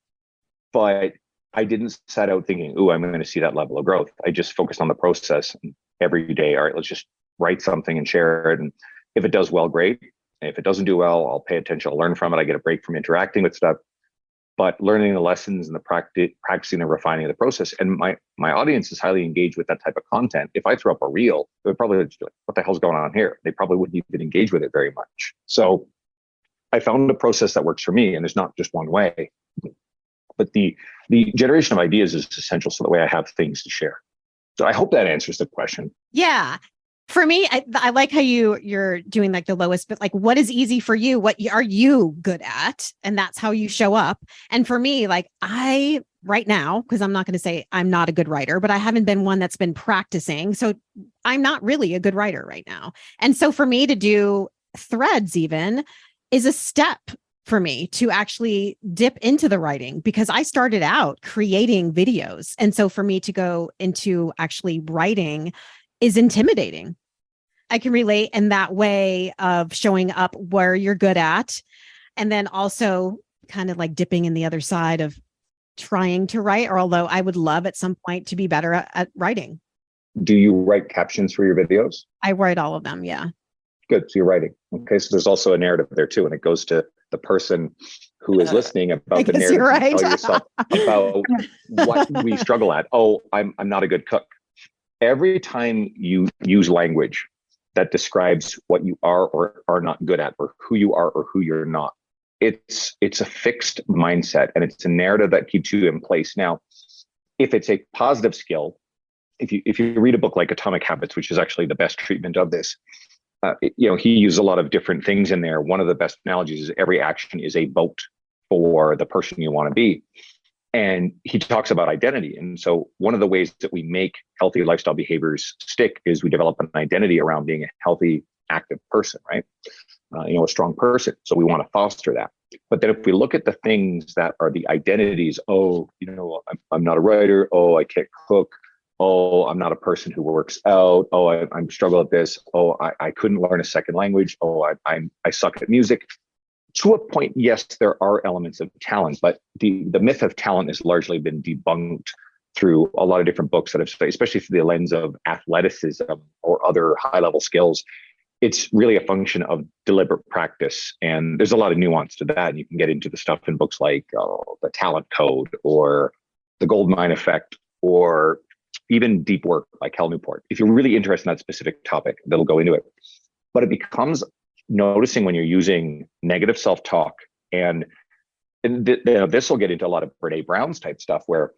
But I didn't set out thinking, I'm going to see that level of growth. I just focused on the process every day. All right, let's just write something and share it. And if it does well, great. And if it doesn't do well, I'll pay attention, I'll learn from it. I get a break from interacting with stuff. But learning the lessons and the practicing and refining the process. And my audience is highly engaged with that type of content. If I throw up a reel, they would probably just be like, what the hell's going on here? They probably wouldn't even engage with it very much. So I found a process that works for me, and there's not just one way. But the generation of ideas is essential so that way I have things to share. So I hope that answers the question. Yeah. For me, I like how you're doing the lowest, but what is easy for you? What are you good at? And that's how you show up. And for me, I right now, because I'm not going to say I'm not a good writer, but I haven't been one that's been practicing. So I'm not really a good writer right now. And so for me to do threads even is a step for me to actually dip into the writing, because I started out creating videos. And so for me to go into actually writing is intimidating. I can relate in that way of showing up where you're good at. And then also kind of like dipping in the other side of trying to write, or although I would love at some point to be better at writing. Do you write captions for your videos? I write all of them. Yeah. Good. So you're writing. Okay. So there's also a narrative there too. And it goes to the person who is listening about the narrative right. you tell yourself about what we struggle at. Oh, I'm not a good cook. Every time you use language that describes what you are or are not good at, or who you are or who you're not, it's a fixed mindset, and it's a narrative that keeps you in place. Now, if it's a positive skill, if you read a book like Atomic Habits, which is actually the best treatment of this, he uses a lot of different things in there. One of the best analogies is every action is a vote for the person you want to be. And he talks about identity. And so one of the ways that we make healthy lifestyle behaviors stick is we develop an identity around being a healthy, active person, right? A strong person. So we want to foster that. But then if we look at the things that are the identities, I'm not a writer. Oh, I can't cook. Oh, I'm not a person who works out. Oh, I'm struggle at this. Oh, I couldn't learn a second language. Oh, I suck at music. To a point, yes, there are elements of talent, but the myth of talent has largely been debunked through a lot of different books that have studied, especially through the lens of athleticism or other high-level skills. It's really a function of deliberate practice. And there's a lot of nuance to that. And you can get into the stuff in books like The Talent Code or The Goldmine Effect, or even deep work like Hal Newport. If you're really interested in that specific topic, that'll go into it. But it becomes noticing when you're using negative self-talk, and this will get into a lot of Brene Brown's type stuff, where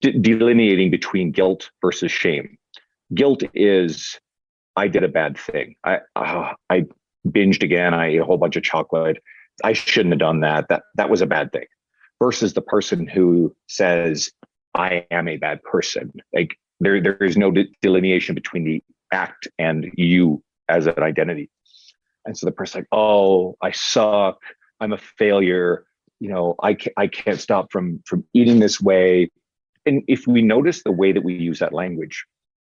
delineating between guilt versus shame. Guilt is, I did a bad thing. I binged again. I ate a whole bunch of chocolate. I shouldn't have done that. That was a bad thing. Versus the person who says, I am a bad person. Like there is no delineation between the act and you as an identity. And so the person's like, oh, I suck. I'm a failure. I can't stop from eating this way. And if we notice the way that we use that language,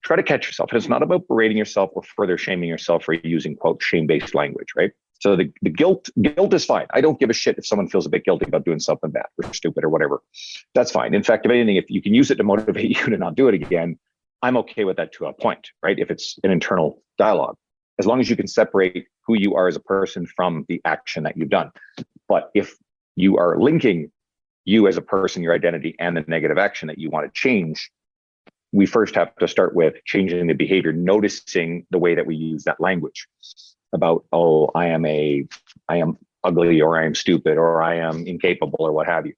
try to catch yourself. And it's not about berating yourself or further shaming yourself for using, quote, shame-based language, right? So the guilt is fine. I don't give a shit if someone feels a bit guilty about doing something bad or stupid or whatever. That's fine. In fact, if anything, if you can use it to motivate you to not do it again, I'm okay with that to a point, right? If it's an internal dialogue, as long as you can separate who you are as a person from the action that you've done. But if you are linking you as a person, your identity, and the negative action that you want to change, we first have to start with changing the behavior, noticing the way that we use that language about, oh, I am ugly, or I am stupid, or I am incapable, or what have you.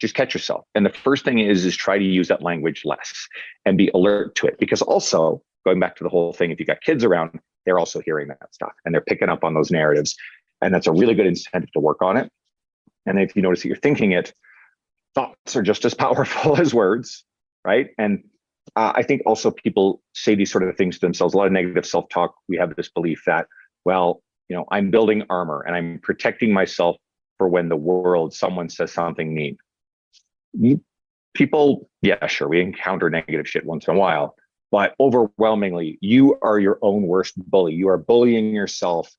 Just catch yourself. And the first thing is try to use that language less and be alert to it. Because also, going back to the whole thing, if you've got kids around, they're also hearing that stuff and they're picking up on those narratives. And that's a really good incentive to work on it. And if you notice that you're thinking it, thoughts are just as powerful as words, right? And I think also people say these sort of things to themselves. A lot of negative self-talk. We have this belief that, well, I'm building armor and I'm protecting myself for when someone says something mean. People, yeah, sure, we encounter negative shit once in a while, but overwhelmingly, you are your own worst bully. You are bullying yourself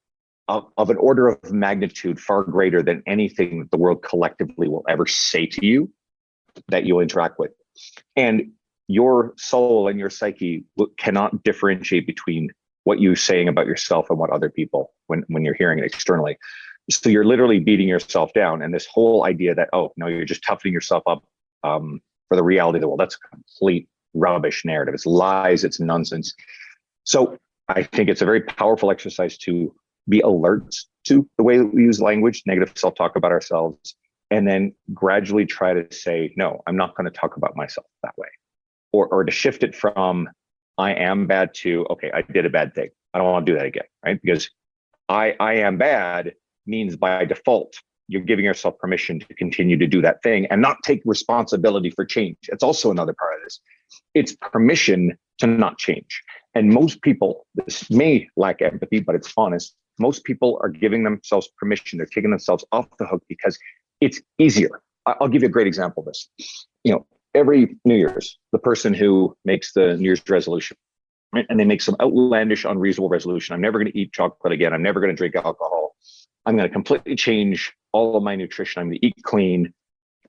of an order of magnitude far greater than anything that the world collectively will ever say to you that you'll interact with. And your soul and your psyche cannot differentiate between what you're saying about yourself and what other people when you're hearing it externally. So you're literally beating yourself down. And this whole idea that, oh, no, you're just toughening yourself up for the reality of the world, that's a complete rubbish narrative. It's lies, it's nonsense. So I think it's a very powerful exercise to be alert to the way that we use language, negative self-talk about ourselves, and then gradually try to say, no, I'm not going to talk about myself that way. Or to shift it from I am bad to, okay, I did a bad thing. I don't want to do that again, right? Because I am bad means by default, you're giving yourself permission to continue to do that thing and not take responsibility for change. It's also another part of this. It's permission to not change. And most people, this may lack empathy, but it's honest. Most people are giving themselves permission. They're taking themselves off the hook because it's easier. I'll give you a great example of this. Every New Year's, the person who makes the New Year's resolution, right? And they make some outlandish, unreasonable resolution. I'm never going to eat chocolate again. I'm never going to drink alcohol. I'm going to completely change all of my nutrition. I'm going to eat clean.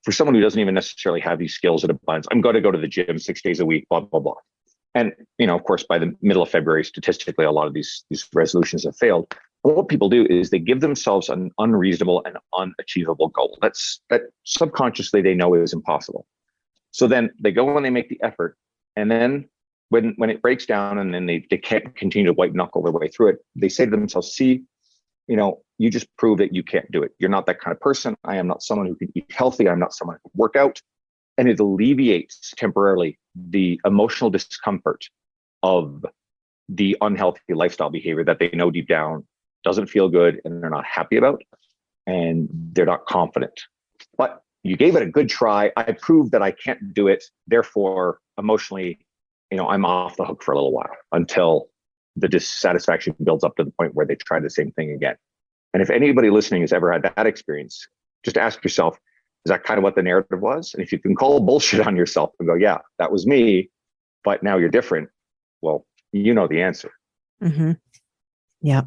For someone who doesn't even necessarily have these skills at abundance, I'm going to go to the gym 6 days a week, blah, blah, blah. And, of course, by the middle of February, statistically, a lot of these resolutions have failed. But what people do is they give themselves an unreasonable and unachievable goal. That subconsciously they know is impossible. So then they go and they make the effort. And then when it breaks down and then they can't continue to white knuckle their way through it, they say to themselves, see, you just prove that you can't do it. You're not that kind of person. I am not someone who can eat healthy. I'm not someone who can work out. And it alleviates temporarily the emotional discomfort of the unhealthy lifestyle behavior that they know deep down doesn't feel good and they're not happy about, and they're not confident. But you gave it a good try. I proved that I can't do it. Therefore, emotionally, I'm off the hook for a little while until the dissatisfaction builds up to the point where they try the same thing again. And if anybody listening has ever had that experience, just ask yourself, is that kind of what the narrative was? And if you can call bullshit on yourself and go, yeah, that was me, but now you're different, well, you know the answer. Mm-hmm. Yeah.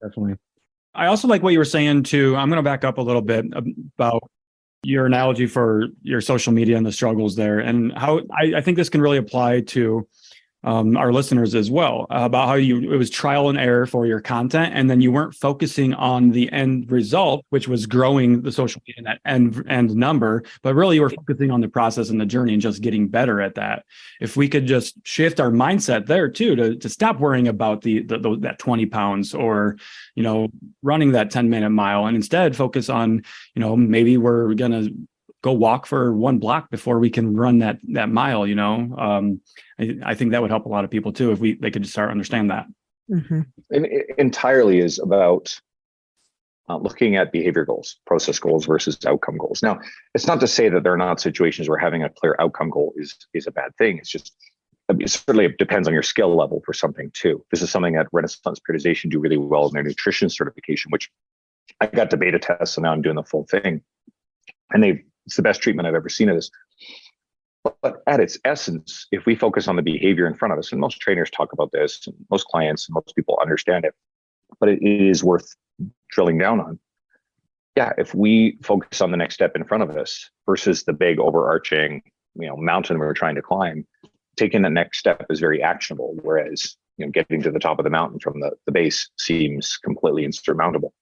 Definitely. I also like what you were saying too. I'm going to back up a little bit about your analogy for your social media and the struggles there, and how I think this can really apply to our listeners as well, about how it was trial and error for your content, and then you weren't focusing on the end result, which was growing the social media that end number, but really you were focusing on the process and the journey and just getting better at that. If we could just shift our mindset there too, to stop worrying about that 20 pounds or running that 10-minute mile, and instead focus on maybe we're gonna go walk for 1 block before we can run that mile. I think that would help a lot of people too if they could just start understand that. Mm-hmm. And it entirely is about looking at behavior goals, process goals versus outcome goals. Now, it's not to say that there are not situations where having a clear outcome goal is a bad thing. It's just, certainly it depends on your skill level for something too. This is something that Renaissance Periodization do really well in their nutrition certification, which I got to beta test, so now I'm doing the full thing. And it's the best treatment I've ever seen of this. But at its essence, if we focus on the behavior in front of us, and most trainers talk about this, and most clients and most people understand it, but it is worth drilling down on. Yeah, if we focus on the next step in front of us versus the big overarching, mountain we're trying to climb, taking the next step is very actionable. Whereas, getting to the top of the mountain from the base seems completely insurmountable.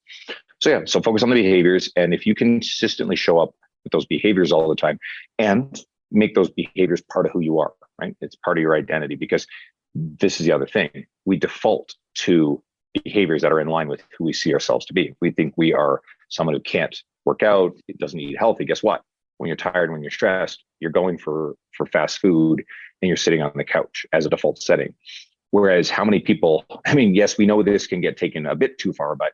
So focus on the behaviors. And if you consistently show up with those behaviors all the time and make those behaviors part of who you are, right? It's part of your identity, because this is the other thing. We default to behaviors that are in line with who we see ourselves to be. If we think we are someone who can't work out, it doesn't eat healthy, guess what? When you're tired, when you're stressed, you're going for fast food and you're sitting on the couch as a default setting. Whereas how many people, yes, we know this can get taken a bit too far, but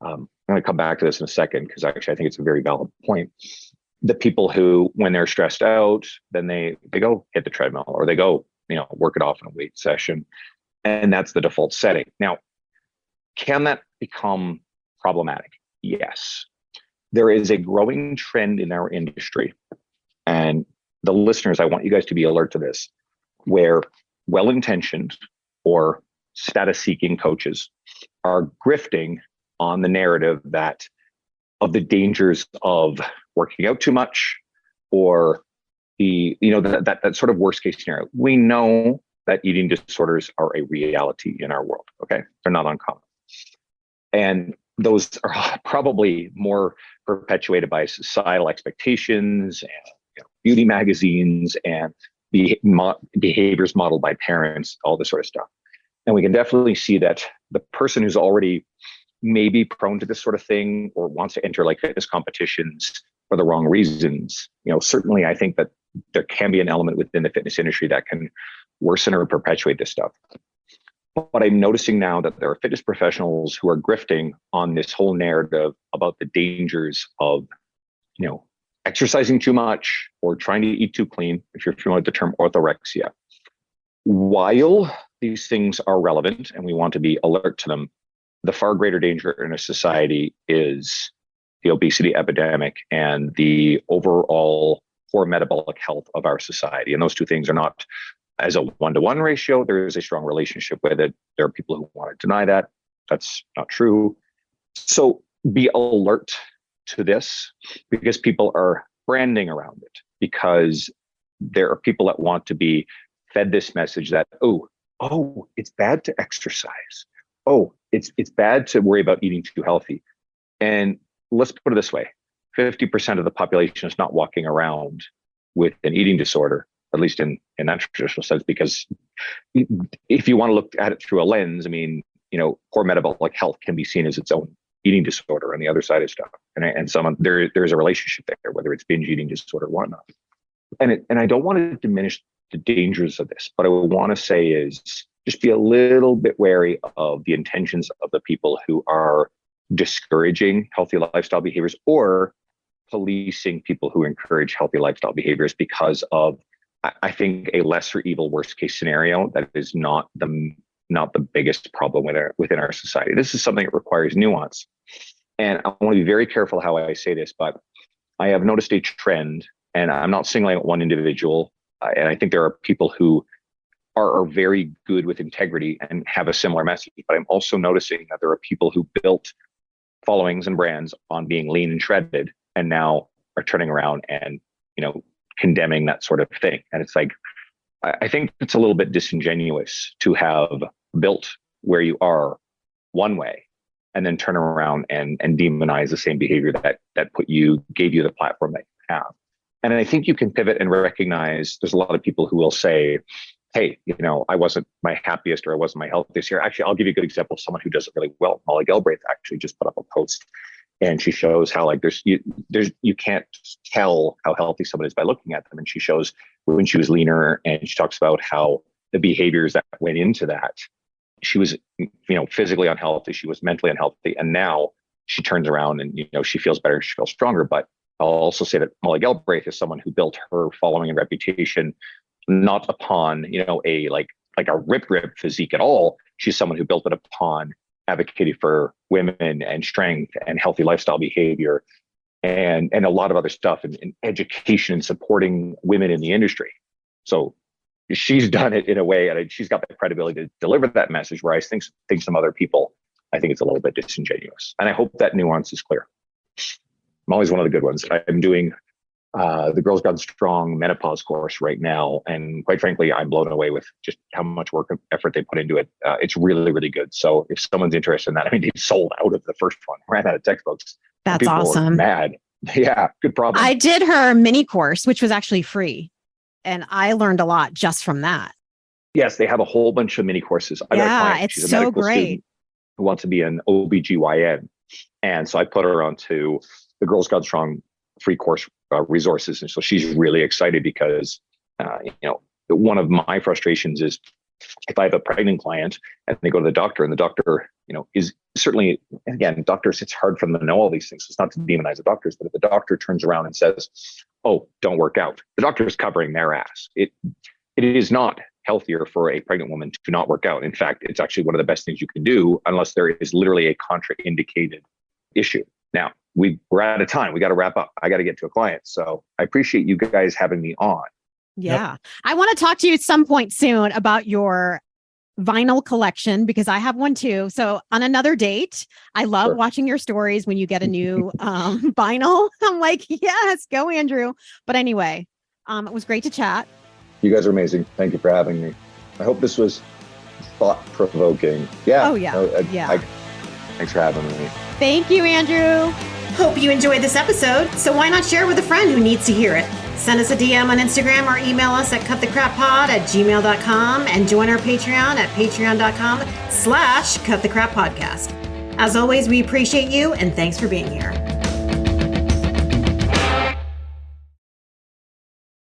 I'm going to come back to this in a second, because actually I think it's a very valid point. The people who, when they're stressed out, then they go hit the treadmill, or they go, work it off in a weight session. And that's the default setting. Now, can that become problematic? Yes. There is a growing trend in our industry. And the listeners, I want you guys to be alert to this, where well-intentioned or status-seeking coaches are grifting on the narrative of the dangers of working out too much, or that sort of worst case scenario. We know that eating disorders are a reality in our world. Okay, they're not uncommon, and those are probably more perpetuated by societal expectations and beauty magazines and behaviors modeled by parents, all this sort of stuff. And we can definitely see that the person who's already maybe prone to this sort of thing, or wants to enter like fitness competitions for the wrong reasons, certainly I think that there can be an element within the fitness industry that can worsen or perpetuate this stuff. But I'm noticing now that there are fitness professionals who are grifting on this whole narrative about the dangers of, exercising too much or trying to eat too clean, if you're familiar with the term orthorexia. While these things are relevant and we want to be alert to them, the far greater danger in a society is the obesity epidemic and the overall poor metabolic health of our society. And those two things are not as a 1-to-1 ratio, there is a strong relationship with it. There are people who want to deny that. That's not true. So be alert to this, because people are branding around it, because there are people that want to be fed this message that, oh, it's bad to exercise. Oh, it's bad to worry about eating too healthy. And let's put it this way, 50% of the population is not walking around with an eating disorder, at least in that traditional sense, because if you want to look at it through a lens, I mean, poor metabolic health can be seen as its own eating disorder on the other side of stuff. And there's a relationship there, whether it's binge eating disorder or whatnot. And I don't want to diminish the dangers of this, but I want to say is just be a little bit wary of the intentions of the people who are discouraging healthy lifestyle behaviors or policing people who encourage healthy lifestyle behaviors because of, I think, a lesser evil worst case scenario that is not the biggest problem within our society. This is something that requires nuance. And I want to be very careful how I say this, but I have noticed a trend, and I'm not singling out one individual. And I think there are people who are very good with integrity and have a similar message. But I'm also noticing that there are people who built followings and brands on being lean and shredded, and now are turning around and, condemning that sort of thing. And it's like, I think it's a little bit disingenuous to have built where you are one way and then turn around and demonize the same behavior that gave you the platform that you have. And I think you can pivot and recognize there's a lot of people who will say, hey, I wasn't my happiest or I wasn't my healthiest here. Actually, I'll give you a good example of someone who does it really well. Molly Galbraith actually just put up a post, and she shows how you can't tell how healthy someone is by looking at them. And she shows when she was leaner, and she talks about how the behaviors that went into that. She was, physically unhealthy. She was mentally unhealthy. And now she turns around and, she feels better. She feels stronger. But I'll also say that Molly Galbraith is someone who built her following and reputation not upon, a rip physique at all. She's someone who built it upon advocating for women and strength and healthy lifestyle behavior and a lot of other stuff and education and supporting women in the industry. So she's done it in a way, and she's got the credibility to deliver that message, where I think some other people, I think it's a little bit disingenuous. And I hope that nuance is clear. Molly's one of the good ones. I'm doing the Girls Gone Strong menopause course right now. And quite frankly, I'm blown away with just how much work and effort they put into it. It's really, really good. So if someone's interested in that, they sold out of the first one, ran out of textbooks. That's people awesome. Were mad. Yeah, good problem. I did her mini course, which was actually free. And I learned a lot just from that. Yes, they have a whole bunch of mini courses. I got a client, it's she's a so medical great. student who wants to be an OBGYN. And so I put her onto the Girls Gone Strong free course resources. And so she's really excited because, one of my frustrations is if I have a pregnant client and they go to the doctor, and the doctor, is certainly, again, doctors, it's hard for them to know all these things. So it's not to demonize the doctors, but if the doctor turns around and says, oh, don't work out, the doctor is covering their ass. It is not healthier for a pregnant woman to not work out. In fact, it's actually one of the best things you can do unless there is literally a contraindicated issue. Now, we're out of time. We got to wrap up. I got to get to a client. So I appreciate you guys having me on. Yeah. Yep. I want to talk to you at some point soon about your vinyl collection, because I have one too. So on another date, I love watching your stories when you get a new vinyl. I'm like, yes, go Andrew. But anyway, it was great to chat. You guys are amazing. Thank you for having me. I hope this was thought-provoking. Yeah. Oh, yeah. Thanks for having me. Thank you, Andrew. Hope you enjoyed this episode. So why not share with a friend who needs to hear it? Send us a DM on Instagram or email us at cutthecrappod@gmail.com and join our Patreon at patreon.com/cutthecrappodcast. As always, we appreciate you and thanks for being here.